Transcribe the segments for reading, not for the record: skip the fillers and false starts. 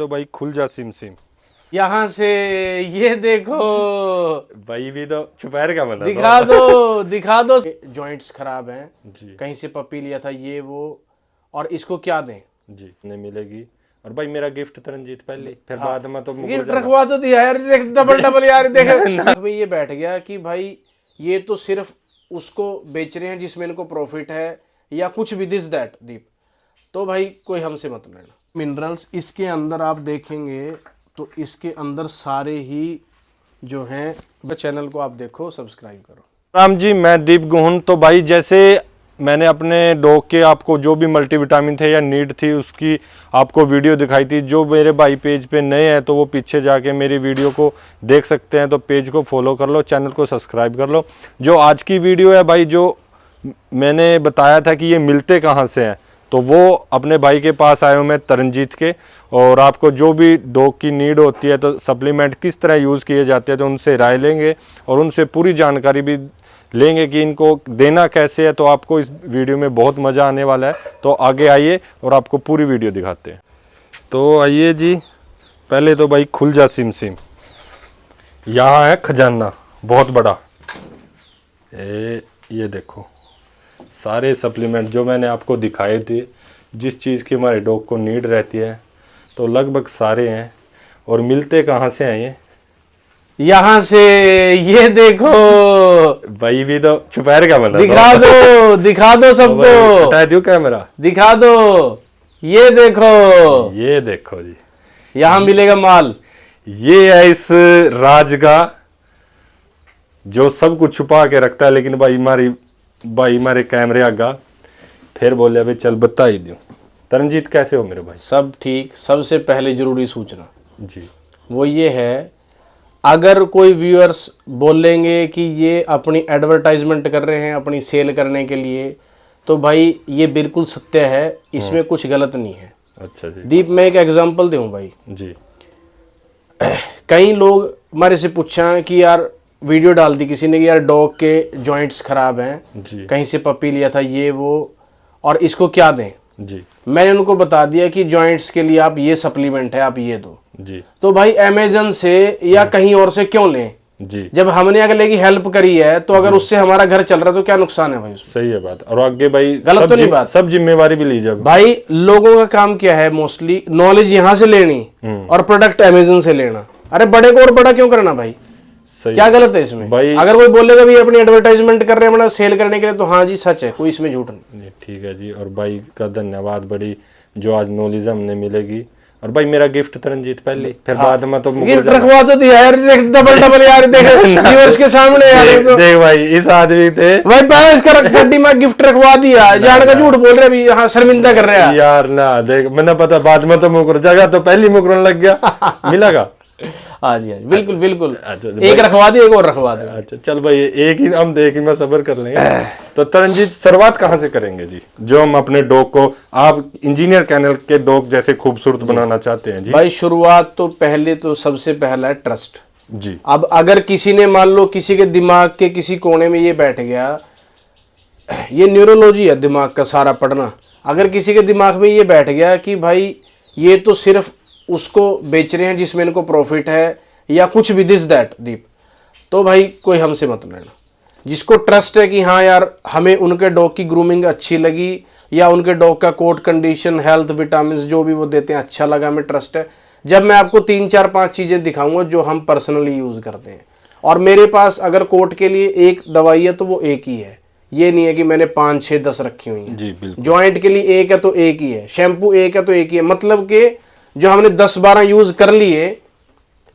तो भाई खुल जा सिम सिम यहाँ से ये देखो भाई भी तो छुपायर का बना दिखा दो जॉइंट्स खराब हैं जी कहीं से पप्पी लिया था ये वो और इसको क्या दें जी नहीं मिलेगी। और भाई मेरा गिफ्ट तरनजीत पहले फिर बाद में तो मुकर गिफ्ट जाएगा। रखवा तो दिया यार डबल यार देख में ये बैठ गया कि भाई ये तो सिर्फ उसको बेच रहे हैं जिसमें इनको प्रॉफिट है या कुछ भी दिस दैट दीप तो भाई कोई हमसे मत लेना। मिनरल्स इसके अंदर आप देखेंगे तो इसके अंदर सारे ही जो हैं चैनल को आप देखो सब्सक्राइब करो। राम जी मैं दीप गुहन। तो भाई जैसे मैंने अपने डॉग के आपको जो भी मल्टीविटामिन थे या नीड थी उसकी आपको वीडियो दिखाई थी। जो मेरे भाई पेज पे नए हैं तो वो पीछे जाके मेरी वीडियो को देख सकते हैं। तो पेज को फॉलो कर लो, चैनल को सब्सक्राइब कर लो। जो आज की वीडियो है भाई जो मैंने बताया था कि ये मिलते कहाँ से हैं तो वो अपने भाई के पास आए हूँ मैं तरनजीत के। और आपको जो भी डॉग की नीड होती है तो सप्लीमेंट किस तरह यूज़ किए जाते हैं तो उनसे राय लेंगे और उनसे पूरी जानकारी भी लेंगे कि इनको देना कैसे है। तो आपको इस वीडियो में बहुत मज़ा आने वाला है। तो आगे आइए और आपको पूरी वीडियो दिखाते हैं। तो आइए जी, पहले तो भाई खुल जा सिम सिम। यहाँ है खजाना बहुत बड़ा। ये देखो सारे सप्लीमेंट जो मैंने आपको दिखाए थे, जिस चीज़ की हमारे डॉग को नीड रहती है तो लगभग सारे हैं। और मिलते कहाँ से हैं ये? यहाँ से ये देखो भाई भी तो छुपायर का बना दिखा दो सबको हटा दियो कैमरा, दिखा दो ये देखो जी यहाँ मिलेगा माल। ये है इस राज का जो सब कुछ छुपा के रखता है। लेकिन भाई हमारे कैमरे आगा फिर बोले भाई चल बता ही दूं। तरनजीत कैसे हो मेरे भाई? सब ठीक। सबसे पहले जरूरी सूचना जी वो ये है, अगर कोई व्यूअर्स बोलेंगे कि ये अपनी एडवर्टाइजमेंट कर रहे हैं अपनी सेल करने के लिए तो भाई ये बिल्कुल सत्य है, इसमें कुछ गलत नहीं है। अच्छा जी। दीप मैं एक एग्जांपल दूं भाई जी। कई लोग हमारे से पूछा कि यार वीडियो डाल दी किसी ने कि यार डॉग के जॉइंट्स खराब हैं जी कहीं से पप्पी लिया था ये वो और इसको क्या दें। जी मैंने उनको बता दिया कि जॉइंट्स के लिए आप ये सप्लीमेंट है आप ये दो। जी। तो भाई अमेजन से या कहीं और से क्यों लें जी। जब हमने अगले की हेल्प करी है तो अगर उससे हमारा घर चल रहा है तो क्या नुकसान है भाई उसमें? सही है बात। और आगे भाई गलत तो नहीं बात। सब जिम्मेवारी भी लीजिए भाई। लोगों का काम क्या है मोस्टली नॉलेज यहाँ से लेनी और प्रोडक्ट अमेजन से लेना। अरे बड़े को और बड़ा क्यों करना भाई? क्या गलत है इसमें भाई? अगर कोई बोलेगा भी अपनी एडवर्टाइजमेंट कर रहे हैं मतलब सेल करने के लिए तो हाँ जी सच है, कोई इसमें झूठ नहीं। ठीक है जी। और भाई का धन्यवाद बड़ी जो आज नॉलेज हमने मिलेगी। और भाई मेरा गिफ्ट तरनजीत पहले फिर बाद में तो गिफ्ट रखवा तो दिया यार डबल यार देख व्यूअर्स के सामने यार देख भाई इस आदमी थे भाई पहले इसका गड्डी में गिफ्ट रखवा दिया जान का झूठ बोल रहे अभी यहाँ शर्मिंदा कर रहे हैं यार ना देख मैंने पता बाद में तो मुकर जाएगा तो पहली मुकरन लग गया मिलेगा। हाँ जी बिल्कुल बिल्कुल। अच्छा, एक रखवा दी एक और रखवा दे। अच्छा चल भाई एक ही हम देख ही मैं सबर कर लेंगे। तो तरनजीत शुरुआत कहाँ से करेंगे जी जो हम अपने डॉग को आप इंजीनियर कैनल के डॉग जैसे खूबसूरत बनाना चाहते हैं जी? भाई शुरुआत तो पहले तो सबसे पहला है ट्रस्ट जी। अब अगर किसी ने मान लो किसी के दिमाग के किसी कोने में ये बैठ गया, ये न्यूरोलॉजी है दिमाग का सारा पढ़ना। अगर किसी के दिमाग में ये बैठ गया कि भाई ये तो सिर्फ उसको बेच रहे हैं जिसमें इनको प्रॉफिट है या कुछ भी दिस दैट दीप तो भाई कोई हमसे मत लेना। जिसको ट्रस्ट है कि हाँ यार हमें उनके डॉग की ग्रूमिंग अच्छी लगी या उनके डॉग का कोट कंडीशन हेल्थ विटामिन जो भी वो देते हैं अच्छा लगा, हमें ट्रस्ट है। जब मैं आपको 3 4 5 चीज़ें दिखाऊंगा जो हम पर्सनली यूज़ करते हैं और मेरे पास अगर कोट के लिए एक दवाई है तो वो एक ही है, ये नहीं है कि मैंने 5 6 10 रखी हुई हैं। जॉइंट के लिए एक है तो एक ही है, शैम्पू एक है तो एक ही है। मतलब कि जो हमने 10 12 यूज कर लिए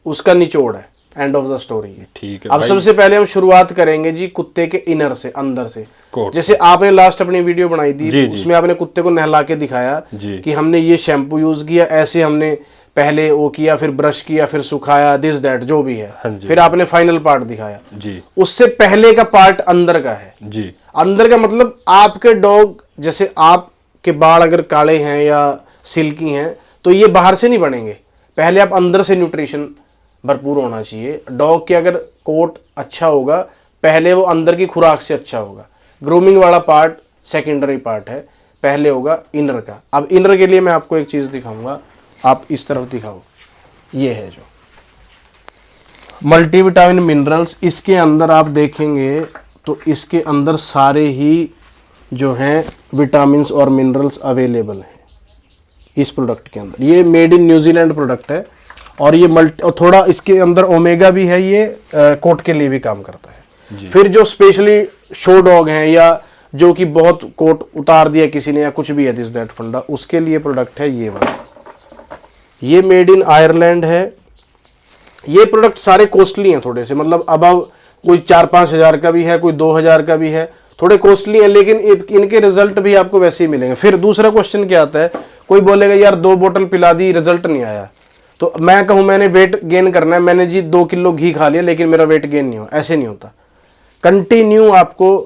उसका निचोड़ है, एंड ऑफ द स्टोरी है। ठीक है। अब सबसे पहले हम शुरुआत करेंगे जी कुत्ते के इनर से, अंदर से। जैसे आपने लास्ट अपनी वीडियो बनाई थी उसमें आपने कुत्ते को नहला के दिखाया कि हमने ये शैम्पू यूज किया, ऐसे हमने पहले वो किया, फिर ब्रश किया, फिर सुखाया, दिस दैट जो भी है, फिर आपने फाइनल पार्ट दिखाया जी। उससे पहले का पार्ट अंदर का है जी। अंदर का मतलब आपके डॉग जैसे आपके बाल अगर काले हैं या सिल्की हैं तो ये बाहर से नहीं बनेंगे, पहले आप अंदर से न्यूट्रिशन भरपूर होना चाहिए। डॉग के अगर कोट अच्छा होगा पहले वो अंदर की खुराक से अच्छा होगा। ग्रूमिंग वाला पार्ट सेकेंडरी पार्ट है, पहले होगा इनर का। अब इनर के लिए मैं आपको एक चीज़ दिखाऊंगा। आप इस तरफ दिखाओ, ये है जो मल्टीविटामिन मिनरल्स। इसके अंदर आप देखेंगे तो इसके अंदर सारे ही जो हैं विटामिन्स और मिनरल्स अवेलेबल हैं इस प्रोडक्ट के अंदर। ये मेड इन न्यूजीलैंड प्रोडक्ट है और ये और थोड़ा इसके अंदर ओमेगा भी है, ये कोट के लिए भी काम करता है। फिर जो स्पेशली शो डॉग हैं या जो कि बहुत कोट उतार दिया किसी ने या कुछ भी है दिस दैट फंडा, उसके लिए प्रोडक्ट है ये वाला। ये मेड इन आयरलैंड है। ये प्रोडक्ट सारे कॉस्टली हैं थोड़े से, मतलब अबव कोई 4-5 हज़ार का भी है, कोई 2,000 का भी है, थोड़े कॉस्टली हैं, लेकिन इनके रिजल्ट भी आपको वैसे ही मिलेंगे। फिर दूसरा क्वेश्चन क्या आता है, कोई बोलेगा यार 2 बोतल पिला दी रिजल्ट नहीं आया, तो मैं कहूँ मैंने वेट गेन करना है, मैंने जी 2 किलो घी खा लिया लेकिन मेरा वेट गेन नहीं हो, ऐसे नहीं होता। कंटिन्यू आपको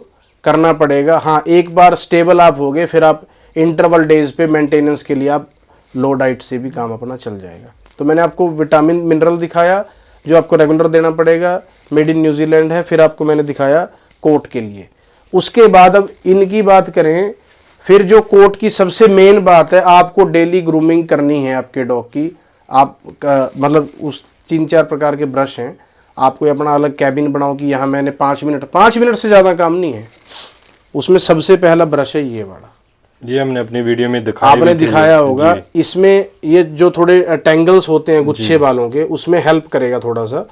करना पड़ेगा। हाँ, एक बार स्टेबल आप हो गए फिर आप इंटरवल डेज पे मेंटेनेंस के लिए आप लो डाइट से भी काम अपना चल जाएगा। तो मैंने आपको विटामिन मिनरल दिखाया जो आपको रेगुलर देना पड़ेगा, मेड इन न्यूजीलैंड है। फिर आपको मैंने दिखाया कोट के लिए। उसके बाद अब इनकी बात करें, फिर जो कोट की सबसे मेन बात है, आपको डेली ग्रूमिंग करनी है आपके डॉग की। आप मतलब उस 3-4 प्रकार के ब्रश हैं, आपको अपना अलग कैबिन बनाओ कि यहाँ मैंने 5 मिनट से ज़्यादा काम नहीं है। उसमें सबसे पहला ब्रश है ये वाला, ये हमने अपनी वीडियो में दिखाया, आपने दिखाया होगा। इसमें ये जो थोड़े टेंगल्स होते हैं गुच्छे बालों के, उसमें हेल्प करेगा थोड़ा सा,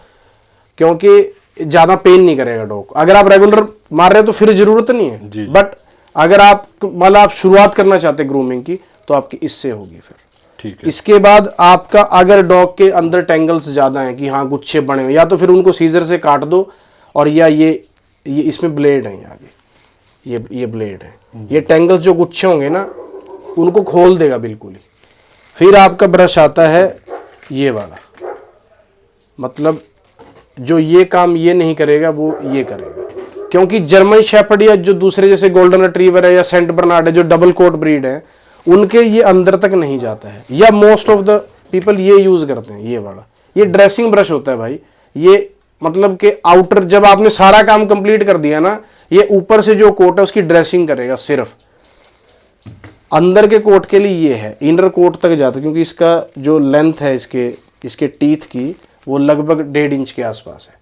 क्योंकि ज़्यादा पेन नहीं करेगा डॉग। अगर आप रेगुलर मार रहे हो तो फिर ज़रूरत नहीं है, बट अगर आप मतलब आप शुरुआत करना चाहते हैं ग्रूमिंग की तो आपकी इससे होगी फिर। ठीक है। इसके बाद आपका अगर डॉग के अंदर टेंगल्स ज़्यादा हैं कि हाँ गुच्छे बने हुए, या तो फिर उनको सीजर से काट दो, और या ये इसमें ब्लेड है आगे, ये ब्लेड है, ये टेंगल्स जो गुच्छे होंगे ना उनको खोल देगा बिल्कुल ही। फिर आपका ब्रश आता है ये वाला, मतलब जो ये काम ये नहीं करेगा वो ये करेगा, क्योंकि जर्मन शेफर्ड या जो दूसरे जैसे गोल्डन रिट्रीवर है या सेंट बर्नार्ड है जो डबल कोट ब्रीड है, उनके ये अंदर तक नहीं जाता है, या मोस्ट ऑफ द पीपल ये यूज करते हैं ये वाला। ये ड्रेसिंग ब्रश होता है भाई, ये मतलब कि आउटर जब आपने सारा काम कंप्लीट कर दिया ना, ये ऊपर से जो कोट है उसकी ड्रेसिंग करेगा सिर्फ। अंदर के कोट के लिए ये है, इनर कोट तक जाता है, क्योंकि इसका जो लेंथ है इसके टीथ की वो लगभग 1.5 इंच के आसपास है।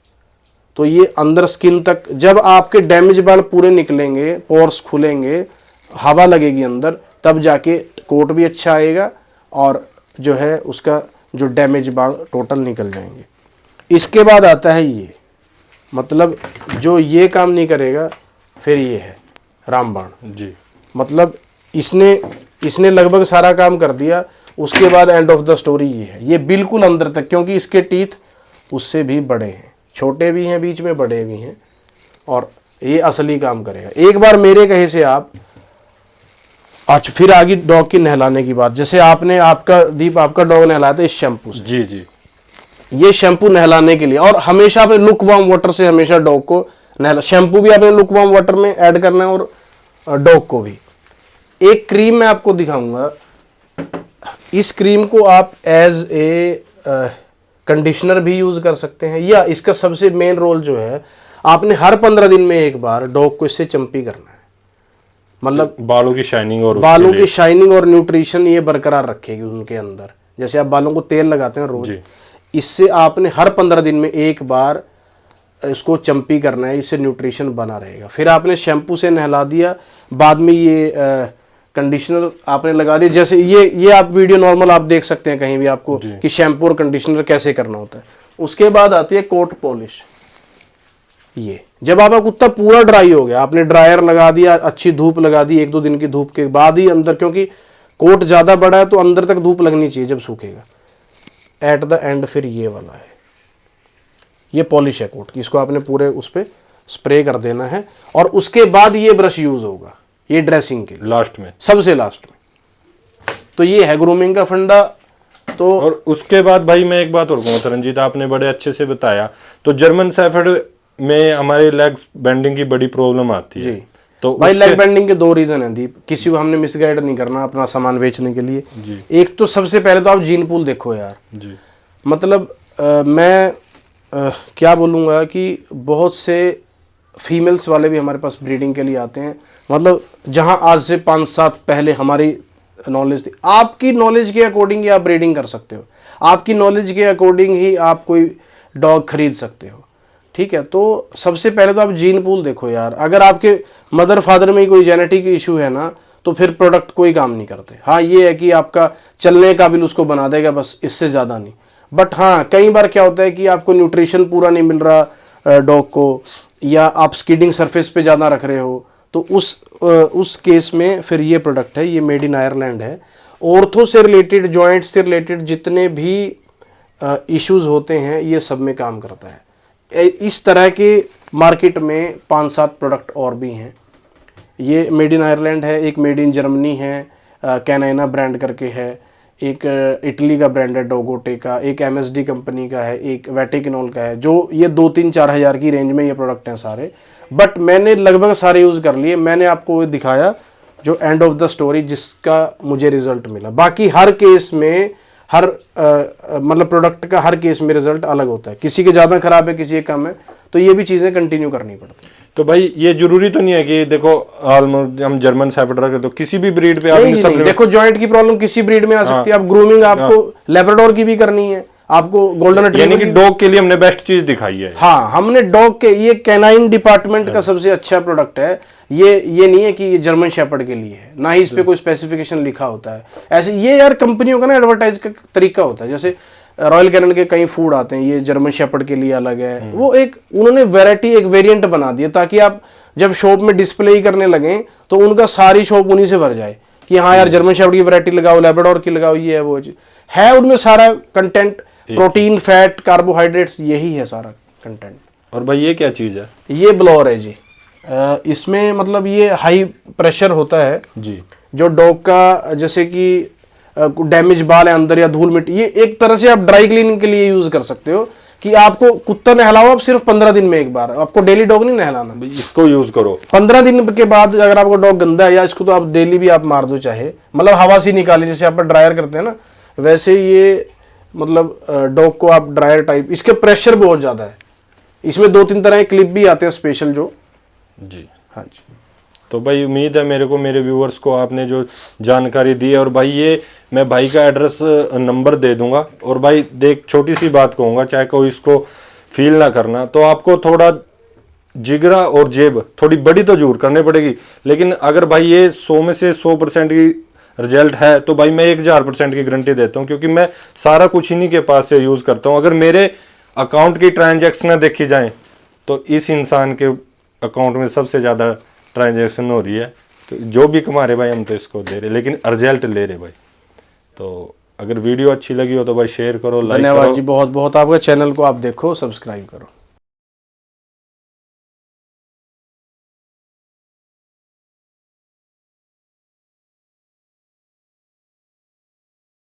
तो ये अंदर स्किन तक, जब आपके डैमेज बाल पूरे निकलेंगे, पोर्स खुलेंगे, हवा लगेगी अंदर, तब जाके कोट भी अच्छा आएगा और जो है उसका जो डैमेज बाल टोटल निकल जाएंगे। इसके बाद आता है ये, मतलब जो ये काम नहीं करेगा फिर ये है रामबाण जी, मतलब इसने लगभग सारा काम कर दिया। उसके बाद एंड ऑफ द स्टोरी ये है, ये बिल्कुल अंदर तक, क्योंकि इसके टीथ उससे भी बड़े हैं, छोटे भी हैं बीच में, बड़े भी हैं, और ये असली काम करेगा। एक बार मेरे कहे से आप अच्छा, फिर आगे डॉग की नहलाने की बात, जैसे आपने आपका डॉग नहलाया था इस शैम्पू से, जी जी, ये शैम्पू नहलाने के लिए, और हमेशा आपने लुक वार्म वाटर से हमेशा डॉग को नहला, शैम्पू भी आपने लुक वार्म वाटर में ऐड करना है और डॉग को भी। एक क्रीम मैं आपको दिखाऊंगा, इस क्रीम को आप एज ए कंडीशनर भी यूज कर सकते हैं, या इसका सबसे मेन रोल जो है, आपने हर 15 दिन में एक बार डॉग को इससे चंपी करना है, मतलब बालों की शाइनिंग और न्यूट्रिशन ये बरकरार रखेगी उनके अंदर। जैसे आप बालों को तेल लगाते हैं रोज, इससे आपने हर 15 दिन में एक बार इसको चंपी करना है, इससे न्यूट्रिशन बना रहेगा। फिर आपने शैम्पू से नहला दिया, बाद में ये कंडीशनर आपने लगा दिया। जैसे ये आप वीडियो नॉर्मल आप देख सकते हैं कहीं भी आपको कि शैम्पू और कंडीशनर कैसे करना होता है। उसके बाद आती है कोट पॉलिश। ये जब आपका कुत्ता पूरा ड्राई हो गया, आपने ड्रायर लगा दिया, अच्छी धूप लगा दी, 1-2 दिन की धूप के बाद ही अंदर, क्योंकि कोट ज़्यादा बड़ा है तो अंदर तक धूप लगनी चाहिए जब सूखेगा। एट द एंड फिर ये वाला है, ये पॉलिश है कोट की, इसको आपने पूरे उस पर स्प्रे कर देना है, और उसके बाद ये ब्रश यूज होगा, ये ड्रेसिंग के लास्ट में, सबसे लास्ट में। तो ये है ग्रूमिंग का फंडा। तो और उसके बाद भाई मैं एक बात और कहूँगा रंजीत, आपने बड़े अच्छे से बताया। तो जर्मन शेफर्ड में हमारे लेग्स बेंडिंग की बड़ी प्रॉब्लम आती है, तो भाई लेग बेंडिंग के 2 रीजन हैं दीप, किसी को हमने मिसगाइड नहीं करना अपना सामान बेचने के लिए जी। एक तो सबसे पहले तो आप जीन पूल देखो यार जी, मतलब मैं क्या बोलूँगा कि बहुत से फीमेल्स वाले भी हमारे पास ब्रीडिंग के लिए आते हैं, मतलब जहाँ आज से 5-7 पहले हमारी नॉलेज थी, आपकी नॉलेज के अकॉर्डिंग ही आप ब्रीडिंग कर सकते हो, आपकी नॉलेज के अकॉर्डिंग ही आप कोई डॉग खरीद सकते हो, ठीक है। तो सबसे पहले तो आप जीन पूल देखो यार, अगर आपके मदर फादर में ही कोई जेनेटिक इशू है ना, तो फिर प्रोडक्ट कोई काम नहीं करते। हाँ ये है कि आपका चलने काबिल उसको बना देगा, बस इससे ज़्यादा नहीं। बट हाँ कई बार क्या होता है कि आपको न्यूट्रिशन पूरा नहीं मिल रहा डॉग को, या आप स्किडिंग सरफेस पे ज़्यादा रख रहे हो, तो उस केस में फिर ये प्रोडक्ट है, ये मेड इन आयरलैंड है। ऑर्थो से रिलेटेड, जॉइंट्स से रिलेटेड जितने भी इश्यूज़ होते हैं ये सब में काम करता है। इस तरह के मार्केट में 5-7 प्रोडक्ट और भी हैं। ये मेड इन आयरलैंड है, एक मेड इन जर्मनी है, कैनाइना ब्रांड करके है, एक इटली का ब्रांड है डोगोटे का, एक एमएसडी कंपनी का है, एक वैटिकनॉल का है। जो ये 2-3-4 हज़ार की रेंज में ये प्रोडक्ट हैं सारे, बट मैंने लगभग सारे यूज़ कर लिए। मैंने आपको वो दिखाया जो एंड ऑफ द स्टोरी जिसका मुझे रिजल्ट मिला। बाकी हर केस में हर मतलब प्रोडक्ट का हर केस में रिजल्ट अलग होता है, किसी के ज़्यादा खराब है, किसी के कम है, तो ये भी चीज़ें कंटिन्यू करनी पड़ती है। तो भाई ये जरूरी तो नहीं है कि देखो ऑलमोस्ट हम जर्मन शेफर्ड रखे तो किसी भी ब्रीड पे नहीं, नहीं, देखो जॉइंट की प्रॉब्लम किसी ब्रीड में आ सकती है। आप ग्रूमिंग आपको लेब्राडोर की भी करनी है, आपको गोल्डन रिट्रीवर, यानी कि डॉग के लिए हमने बेस्ट चीज दिखाई है। हाँ हमने डॉग के, ये कैनाइन डिपार्टमेंट का सबसे अच्छा प्रोडक्ट है। ये नहीं है कि ये जर्मन शेपर्ड के लिए है, ना ही इस पे कोई स्पेसिफिकेशन लिखा होता है। ऐसे ये यार कंपनियों का ना एडवर्टाइज का तरीका होता है। जैसे रॉयल कैनन के कई फूड आते हैं, ये जर्मन शेपर्ड के लिए अलग है, वो एक उन्होंने वैरायटी, एक वेरिएंट बना दिया ताकि आप जब शॉप में डिस्प्ले ही करने लगे तो उनका सारी शॉप उन्हीं से भर जाए कि हाँ यार जर्मन शेपर्ड की वैरायटी लगाओ, लेब्राडोर की लगाओ, ये है वो है। उनमें सारा कंटेंट, प्रोटीन, फैट, कार्बोहाइड्रेट्स, यही है सारा कंटेंट। और भाई ये क्या चीज है? ये ब्लोअर है जी। इसमें मतलब ये हाई प्रेशर होता है जी, जो डॉग का, जैसे कि डैमेज बाल है अंदर या धूल मिट्टी, ये एक तरह से आप ड्राई क्लीनिंग के लिए यूज कर सकते हो कि आपको कुत्ता नहलाओ आप सिर्फ 15 दिन में एक बार, आपको डेली डॉग नहीं नहलाना, इसको यूज करो। 15 दिन के बाद अगर आपको डॉग गंदा है, या इसको तो आप डेली भी आप मार दो चाहे, मतलब हवा से निकाले, जैसे आप ड्रायर करते हैं ना, वैसे ये मतलब डॉग को आप ड्रायर टाइप, इसके प्रेशर बहुत ज़्यादा है। इसमें 2-3 तरह के क्लिप भी आते हैं स्पेशल जो। जी हाँ जी। तो भाई उम्मीद है मेरे को, मेरे व्यूअर्स को आपने जो जानकारी दी है। और भाई ये मैं भाई का एड्रेस नंबर दे दूंगा। और भाई देख छोटी सी बात कहूँगा, चाहे कोई इसको फील ना करना, तो आपको थोड़ा जिगरा और जेब थोड़ी बड़ी तो जरूर करनी पड़ेगी, लेकिन अगर भाई ये 100 में से 100% की रिजल्ट है तो भाई मैं 1000% की गारंटी देता हूँ, क्योंकि मैं सारा कुछ इन्हीं के पास से यूज़ करता हूँ। अगर मेरे अकाउंट की ट्रांजैक्शन देखी जाए तो इस इंसान के अकाउंट में सबसे ज़्यादा ट्रांजैक्शन हो रही है। तो जो भी कमा रहे भाई हम तो इसको दे रहे, लेकिन रिजल्ट ले रहे भाई। तो अगर वीडियो अच्छी लगी हो तो भाई शेयर करो, लाइक करो। धन्यवाद जी, बहुत बहुत आपका। चैनल को आप देखो, सब्सक्राइब करो।